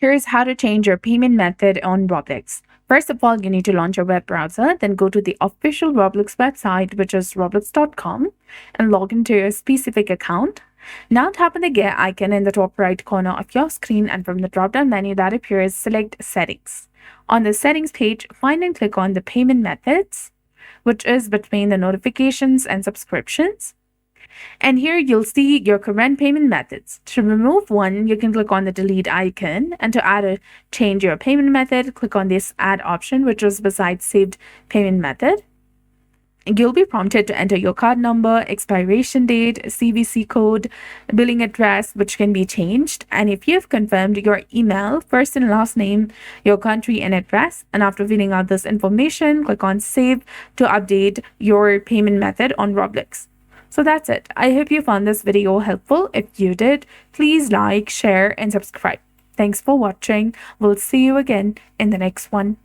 Here's how to change your payment method on Roblox. First of all, you need to launch your web browser, then go to the official Roblox website, which is roblox.com, and log into your specific account. Now tap on the gear icon in the top right corner of your screen, and from the drop-down menu that appears, select Settings. On the Settings page, find and click on the Payment Methods, which is between the notifications and subscriptions. And here you'll see your current payment methods. To remove one, you can click on the delete icon, and to change your payment method, click on this add option, which is beside saved payment method. You'll be prompted to enter your card number, expiration date, CVC code, billing address, which can be changed. And if you've confirmed your email, first and last name, your country and address, and after filling out this information, click on save to update your payment method on Roblox. So that's it. I hope you found this video helpful. If you did, please like, share, and subscribe. Thanks for watching. We'll see you again in the next one.